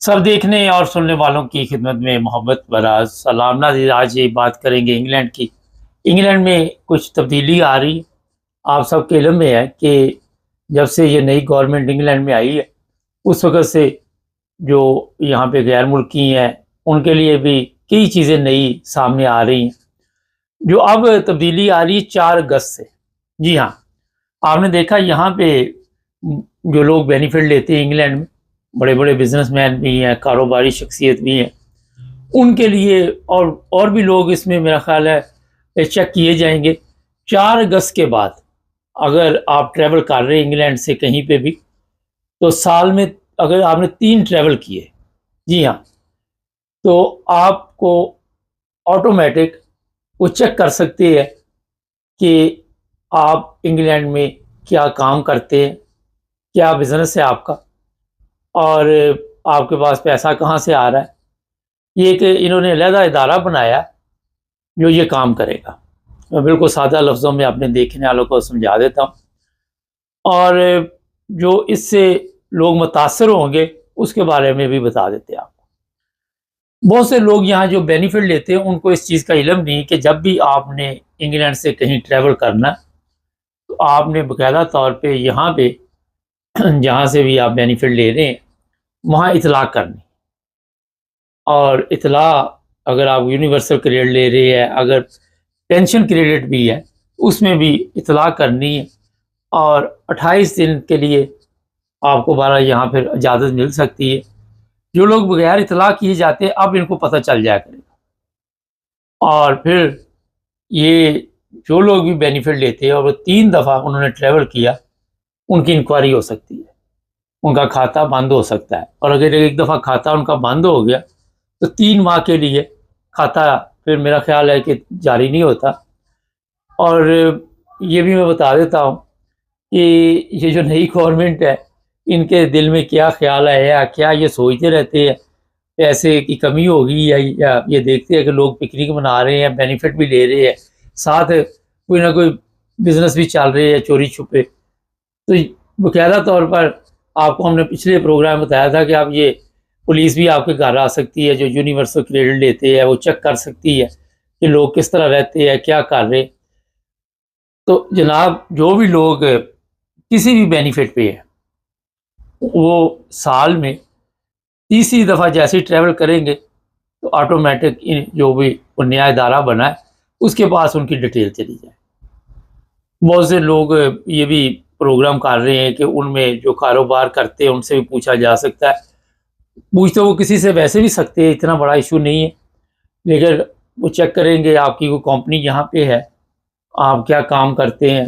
سب دیکھنے اور سننے والوں کی خدمت میں محبت براز سلام ناظرین، آج یہ بات کریں گے انگلینڈ کی۔ انگلینڈ میں کچھ تبدیلی آ رہی ہے۔ آپ سب کے علم میں ہے کہ جب سے یہ نئی گورنمنٹ انگلینڈ میں آئی ہے اس وقت سے جو یہاں پہ غیر ملکی ہیں ان کے لیے بھی کئی چیزیں نئی سامنے آ رہی ہیں۔ جو اب تبدیلی آ رہی ہے 4 اگست سے، جی ہاں، آپ نے دیکھا یہاں پہ جو لوگ بینیفٹ لیتے ہیں انگلینڈ میں، بڑے بڑے بزنس مین بھی ہیں، کاروباری شخصیت بھی ہیں، ان کے لیے اور بھی لوگ اس میں میرا خیال ہے چیک کیے جائیں گے۔ 4 اگست کے بعد اگر آپ ٹریول کر رہے ہیں انگلینڈ سے کہیں پہ بھی، تو سال میں اگر آپ نے 3 ٹریول کیے، جی ہاں، تو آپ کو آٹومیٹک وہ چیک کر سکتے ہیں کہ آپ انگلینڈ میں کیا کام کرتے ہیں، کیا بزنس ہے آپ کا، اور آپ کے پاس پیسہ کہاں سے آ رہا ہے۔ یہ کہ انہوں نے علیحدہ ادارہ بنایا جو یہ کام کرے گا۔ میں بالکل سادہ لفظوں میں اپنے دیکھنے والوں کو سمجھا دیتا ہوں، اور جو اس سے لوگ متاثر ہوں گے اس کے بارے میں بھی بتا دیتے ہیں آپ کو۔ بہت سے لوگ یہاں جو بینیفٹ لیتے ہیں ان کو اس چیز کا علم نہیں کہ جب بھی آپ نے انگلینڈ سے کہیں ٹریول کرنا تو آپ نے باقاعدہ طور پہ یہاں پہ جہاں سے بھی آپ بینیفٹ لے رہے ہیں وہاں اطلاع کرنی، اور اطلاع اگر آپ یونیورسل کریڈٹ لے رہے ہیں، اگر پینشن کریڈٹ بھی ہے اس میں بھی اطلاع کرنی ہے، اور 28 دن کے لیے آپ کو بارہ یہاں پھر اجازت مل سکتی ہے۔ جو لوگ بغیر اطلاع کیے جاتے ہیں اب ان کو پتہ چل جایا کرے گا، اور پھر یہ جو لوگ بھی بینیفٹ لیتے ہیں اور وہ 3 دفعہ انہوں نے ٹریول کیا ان کی انکوائری ہو سکتی ہے، ان کا کھاتہ بند ہو سکتا ہے، اور اگر ایک دفعہ کھاتہ ان کا بند ہو گیا تو 3 ماہ کے لیے کھاتہ پھر میرا خیال ہے کہ جاری نہیں ہوتا۔ اور یہ بھی میں بتا دیتا ہوں کہ یہ جو نئی گورنمنٹ ہے ان کے دل میں کیا خیال ہے، یا کیا یہ سوچتے رہتے ہیں پیسے کی کمی ہوگی، یا یہ دیکھتے ہیں کہ لوگ پکنک منا رہے ہیں، بینیفٹ بھی لے رہے ہیں، ساتھ کوئی نہ کوئی بزنس بھی چل رہے ہیں چوری چھپے۔ تو باقاعدہ طور پر آپ کو ہم نے پچھلے پروگرام میں بتایا تھا کہ آپ یہ پولیس بھی آپ کے گھر آ سکتی ہے، جو یونیورسل کریڈٹ لیتے ہیں وہ چیک کر سکتی ہے کہ لوگ کس طرح رہتے ہیں، کیا کر رہے۔ تو جناب جو بھی لوگ کسی بھی بینیفٹ پہ ہے وہ سال میں تیسری دفعہ جیسے ٹریول کریں گے تو آٹومیٹک جو بھی نیا ادارہ بنا ہے اس کے پاس ان کی ڈیٹیل چلی جائے۔ بہت سے لوگ یہ بھی پروگرام کر رہے ہیں کہ ان میں جو کاروبار کرتے ہیں ان سے بھی پوچھا جا سکتا ہے۔ پوچھ تو وہ کسی سے ویسے بھی سکتے ہیں، اتنا بڑا ایشو نہیں ہے، لیکن وہ چیک کریں گے آپ کی کوئی کمپنی یہاں پہ ہے، آپ کیا کام کرتے ہیں۔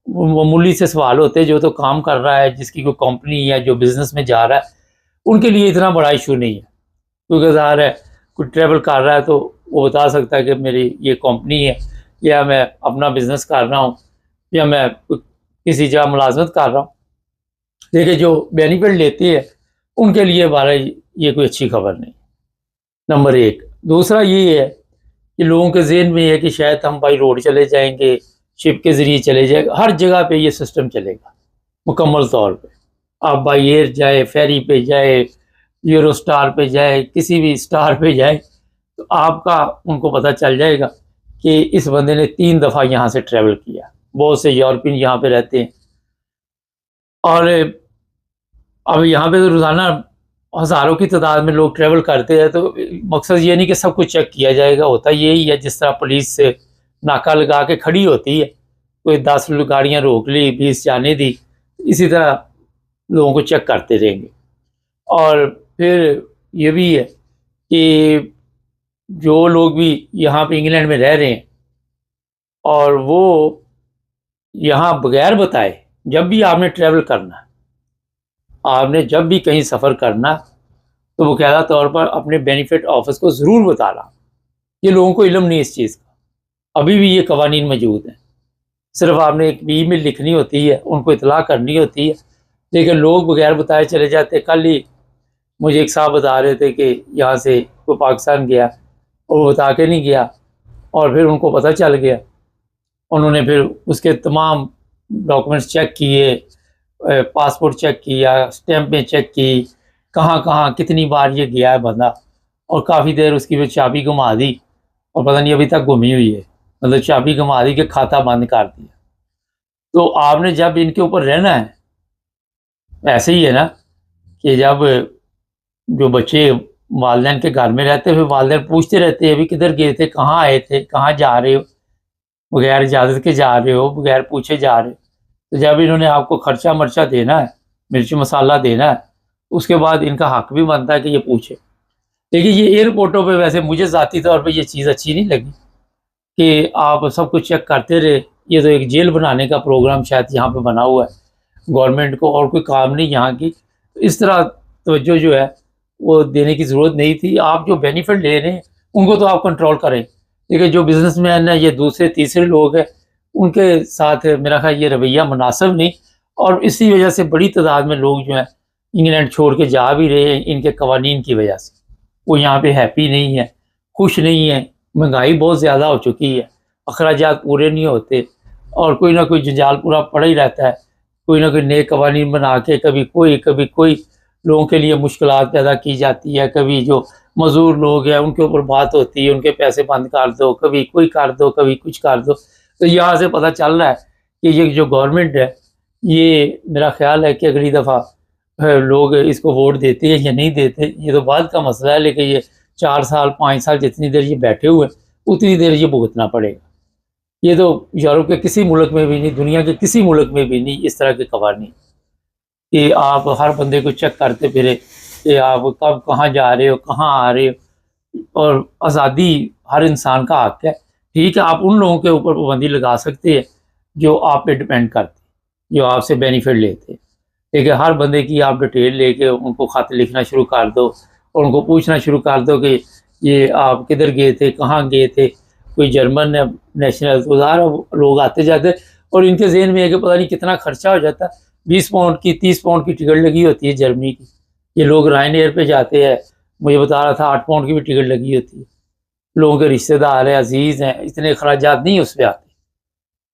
وہ معمولی سے سوال ہوتے ہیں، جو تو کام کر رہا ہے، جس کی کوئی کمپنی ہے، جو بزنس میں جا رہا ہے، ان کے لیے اتنا بڑا ایشو نہیں ہے، کیونکہ ظاہر ہے کوئی ٹریول کر رہا ہے تو وہ بتا سکتا ہے کہ میری یہ کمپنی ہے، یا میں اپنا بزنس کر رہا ہوں، یا میں کسی جگہ ملازمت کر رہا ہوں۔ لیکن جو بینیفٹ لیتے ہیں ان کے لیے بارہ یہ کوئی اچھی خبر نہیں، نمبر 1۔ دوسرا یہ ہے کہ لوگوں کے ذہن میں یہ ہے کہ شاید ہم بائی روڈ چلے جائیں گے، شپ کے ذریعے چلے جائیں گے۔ ہر جگہ پہ یہ سسٹم چلے گا مکمل طور پہ، آپ بائی ایئر جائے، فیری پہ جائے، یورو سٹار پہ جائے، کسی بھی سٹار پہ جائے، تو آپ کا ان کو پتہ چل جائے گا کہ اس بندے نے 3 دفعہ یہاں سے ٹریول کیا۔ بہت سے یورپین یہاں پہ رہتے ہیں، اور اب یہاں پہ تو روزانہ ہزاروں کی تعداد میں لوگ ٹریول کرتے ہیں، تو مقصد یہ نہیں کہ سب کچھ چیک کیا جائے گا، ہوتا یہی ہے جس طرح پولیس سے ناکہ لگا کے کھڑی ہوتی ہے، کوئی 10 گاڑیاں روک لی، 20 جانے دی، اسی طرح لوگوں کو چیک کرتے رہیں گے۔ اور پھر یہ بھی ہے کہ جو لوگ بھی یہاں پہ انگلینڈ میں رہ رہے ہیں اور وہ یہاں بغیر بتائے جب بھی آپ نے ٹریول کرنا، آپ نے جب بھی کہیں سفر کرنا، تو باقاعدہ طور پر اپنے بینیفٹ آفس کو ضرور بتانا۔ یہ لوگوں کو علم نہیں اس چیز کا، ابھی بھی یہ قوانین موجود ہیں، صرف آپ نے ایک ای میل لکھنی ہوتی ہے، ان کو اطلاع کرنی ہوتی ہے، لیکن لوگ بغیر بتائے چلے جاتے۔ کل ہی مجھے ایک صاحب بتا رہے تھے کہ یہاں سے وہ پاکستان گیا اور وہ بتا کے نہیں گیا، اور پھر ان کو پتہ چل گیا، انہوں نے پھر اس کے تمام ڈاکومنٹس چیک کیے، پاسپورٹ چیک کیا، اسٹیمپیں چیک کی، کہاں کہاں کتنی بار یہ گیا ہے بندہ، اور کافی دیر اس کی بھی چابی گھما دی اور پتہ نہیں ابھی تک گھمی ہوئی ہے، مطلب چابی گھما دی کہ کھاتا بند کر دیا۔ تو آپ نے جب ان کے اوپر رہنا ہے، ایسے ہی ہے نا کہ جب جو بچے والدین کے گھر میں رہتے ہوئے والدین پوچھتے رہتے ہیں ابھی کدھر گئے تھے، کہاں آئے تھے، کہاں جا رہے ہو، بغیر اجازت کے جا رہے ہو، بغیر پوچھے جا رہے ہو۔ تو جب انہوں نے آپ کو خرچہ مرچہ دینا ہے، مرچ مسالہ دینا ہے، اس کے بعد ان کا حق بھی بنتا ہے کہ یہ پوچھے۔ لیکن یہ ایئرپورٹوں پہ ویسے مجھے ذاتی طور پہ یہ چیز اچھی نہیں لگی کہ آپ سب کچھ چیک کرتے رہے۔ یہ تو ایک جیل بنانے کا پروگرام شاید یہاں پہ بنا ہوا ہے گورنمنٹ کو، اور کوئی کام نہیں یہاں کی۔ اس طرح توجہ جو ہے وہ دینے کی ضرورت نہیں تھی۔ آپ جو بینیفٹ لے رہے ہیں ان کو تو آپ کنٹرول کریں، لیکن جو بزنس مین ہے، یہ دوسرے تیسرے لوگ ہیں، ان کے ساتھ میرا خیال یہ رویہ مناسب نہیں۔ اور اسی وجہ سے بڑی تعداد میں لوگ جو ہیں انگلینڈ چھوڑ کے جا بھی رہے ہیں ان کے قوانین کی وجہ سے۔ وہ یہاں پہ ہیپی نہیں ہے، خوش نہیں ہے، مہنگائی بہت زیادہ ہو چکی ہے، اخراجات پورے نہیں ہوتے، اور کوئی نہ کوئی جنجال پورا پڑا ہی رہتا ہے۔ کوئی نہ کوئی نئے قوانین بنا کے کبھی کوئی لوگوں کے لیے مشکلات پیدا کی جاتی ہے، کبھی جو مزدور لوگ ہیں ان کے اوپر بات ہوتی ہے ان کے پیسے بند کر دو، کبھی کوئی کر دو، کبھی کچھ کر دو۔ تو یہاں سے پتہ چل رہا ہے کہ یہ جو گورنمنٹ ہے، یہ میرا خیال ہے کہ اگلی دفعہ لوگ اس کو ووٹ دیتے ہیں یا نہیں دیتے یہ تو بعد کا مسئلہ ہے، لیکن یہ 4 سال 5 سال جتنی دیر یہ بیٹھے ہوئے اتنی دیر یہ بھگتنا پڑے گا۔ یہ تو یورپ کے کسی ملک میں بھی نہیں، دنیا کے کسی ملک میں بھی نہیں اس طرح کے قوانین کہ آپ ہر بندے کو چیک کرتے پھرے کہ آپ کب کہاں جا رہے ہو، کہاں آ رہے ہو۔ اور آزادی ہر انسان کا حق ہے، ٹھیک ہے آپ ان لوگوں کے اوپر پابندی لگا سکتے ہیں جو آپ پہ ڈپینڈ کرتے، جو آپ سے بینیفٹ لیتے، لیکن ہر بندے کی آپ ڈیٹیل لے کے ان کو خط لکھنا شروع کر دو اور ان کو پوچھنا شروع کر دو کہ یہ آپ کدھر گئے تھے، کہاں گئے تھے۔ کوئی جرمن نیشنل گزار لوگ آتے جاتے اور ان کے ذہن میں ہے کہ پتہ نہیں کتنا خرچہ ہو جاتا ہے، 20 پاؤنڈ کی 30 پاؤنڈ کی ٹکٹ لگی ہوتی ہے جرمنی کی۔ یہ لوگ رائن ایئر پہ جاتے ہیں، مجھے بتا رہا تھا 8 پاؤنڈ کی بھی ٹکٹ لگی ہوتی ہے۔ لوگوں کے رشتہ دار ہیں، عزیز ہیں، اتنے اخراجات نہیں اس پہ آتے،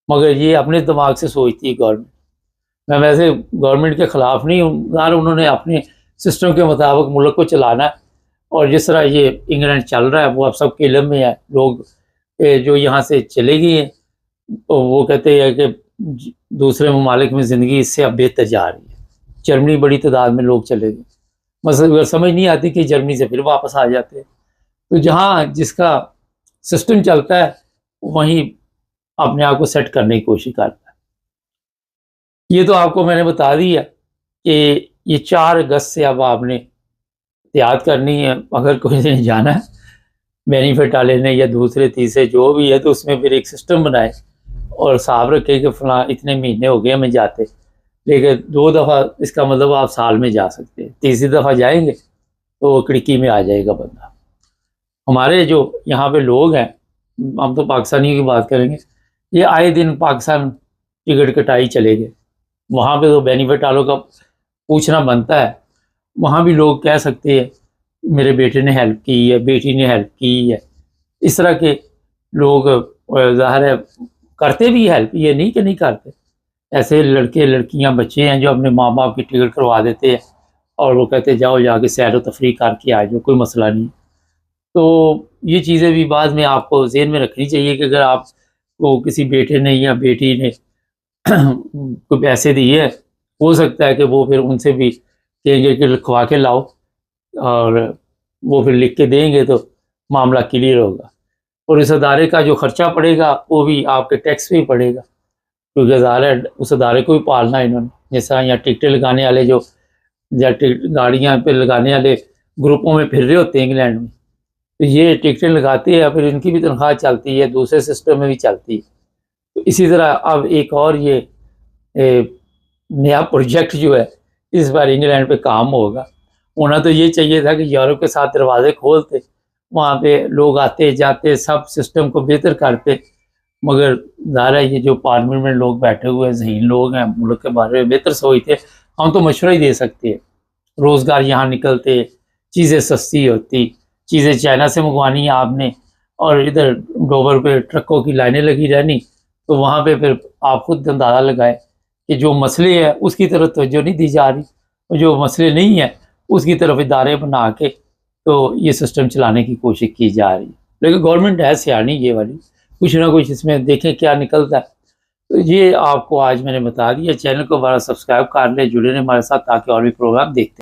مگر یہ اپنے دماغ سے سوچتی ہے گورنمنٹ۔ میں ویسے گورنمنٹ کے خلاف نہیں ہوں، انہوں نے اپنے سسٹم کے مطابق ملک کو چلانا ہے، اور جس طرح یہ انگلینڈ چل رہا ہے وہ اب سب کے علم میں ہے۔ لوگ جو یہاں سے چلے گئے ہیں وہ کہتے ہیں کہ دوسرے ممالک میں زندگی اس سے اب بہتر جا رہی ہے۔ جرمنی بڑی تعداد میں لوگ چلے گئے، مثلا سمجھ نہیں آتی کہ جرمنی سے پھر واپس آ جاتے ہیں۔ تو جہاں جس کا سسٹم چلتا ہے وہیں اپنے آپ کو سیٹ کرنے کی کوشش کرتا ہے۔ یہ تو آپ کو میں نے بتا دیا کہ یہ 4 اگست سے اب آپ نے احتیاط کرنی ہے۔ اگر کوئی نے جانا ہے بینیفٹ والے نے یا دوسرے تیسرے جو بھی ہے، تو اس میں پھر ایک سسٹم بنائے اور صاحب رکھے کہ فلاں اتنے مہینے ہو گئے ہمیں جاتے، لیکن 2 دفعہ اس کا مطلب آپ سال میں جا سکتے ہیں، تیسری دفعہ جائیں گے تو وہ کڑکی میں آ جائے گا بندہ۔ ہمارے جو یہاں پہ لوگ ہیں، ہم تو پاکستانیوں کی بات کریں گے، یہ آئے دن پاکستان ٹکٹ کٹائی چلے گئے۔ وہاں پہ تو بینیفٹ والوں کا پوچھنا بنتا ہے، وہاں بھی لوگ کہہ سکتے ہیں میرے بیٹے نے ہیلپ کی ہے، بیٹی نے ہیلپ کی ہے۔ اس طرح کے لوگ ظاہر ہے کرتے بھی ہیلپ، یہ نہیں کہ نہیں کرتے۔ ایسے لڑکے لڑکیاں بچے ہیں جو اپنے ماں باپ کی ٹکٹ کروا دیتے ہیں اور وہ کہتے جاؤ جا کے سیر و تفریح کر کے آ جاؤ، کوئی مسئلہ نہیں۔ تو یہ چیزیں بھی بعد میں آپ کو ذہن میں رکھنی چاہیے کہ اگر آپ کو کسی بیٹے نے یا بیٹی نے کوئی پیسے دیے، ہو سکتا ہے کہ وہ پھر ان سے بھی کہیں گے کہ لکھوا کے لاؤ، اور وہ پھر لکھ کے دیں گے تو معاملہ کلیئر ہوگا۔ اور اس ادارے کا جو خرچہ پڑے گا وہ بھی آپ کے ٹیکس پہ ہی پڑے گا، کیونکہ ظاہر ہے اس ادارے کو بھی پالنا ہے انہوں نے۔ جیسا یہاں ٹکٹیں لگانے والے جو گاڑیاں پہ لگانے والے گروپوں میں پھر رہے ہوتے ہیں انگلینڈ میں، تو یہ ٹکٹیں لگاتے ہیں، پھر ان کی بھی تنخواہ چلتی ہے، دوسرے سسٹم میں بھی چلتی ہے۔ تو اسی طرح اب ایک اور یہ نیا پروجیکٹ جو ہے اس بار انگلینڈ پہ کام ہوگا۔ ہونا تو یہ چاہیے تھا کہ یورپ کے ساتھ دروازے کھولتے، وہاں پہ لوگ آتے جاتے، سب سسٹم کو بہتر کرتے، مگر ظاہر ہے یہ جو پارلیمنٹ میں لوگ بیٹھے ہوئے ذہین لوگ ہیں، ملک کے بارے میں بہتر سوچتے، ہم تو مشورہ ہی دے سکتے ہیں۔ روزگار یہاں نکلتے، چیزیں سستی ہوتی، چیزیں چائنا سے منگوانی ہیں آپ نے، اور ادھر ڈوبر پہ ٹرکوں کی لائنیں لگی رہنی، تو وہاں پہ پھر آپ خود اندازہ لگائے کہ جو مسئلے ہیں اس کی طرف توجہ نہیں دی جا رہی، اور جو مسئلے نہیں ہیں اس کی طرف ادارے بنا کے تو یہ سسٹم چلانے کی کوشش کی جا رہی ہے، لیکن گورنمنٹ ہے سیانی یہ والی، کچھ نہ کچھ اس میں دیکھیں کیا نکلتا ہے۔ تو یہ آپ کو آج میں نے بتا دیا، چینل کو بڑا سبسکرائب کر لیں، جڑے رہیں ہمارے ساتھ تاکہ اور بھی پروگرام دیکھتے ہیں۔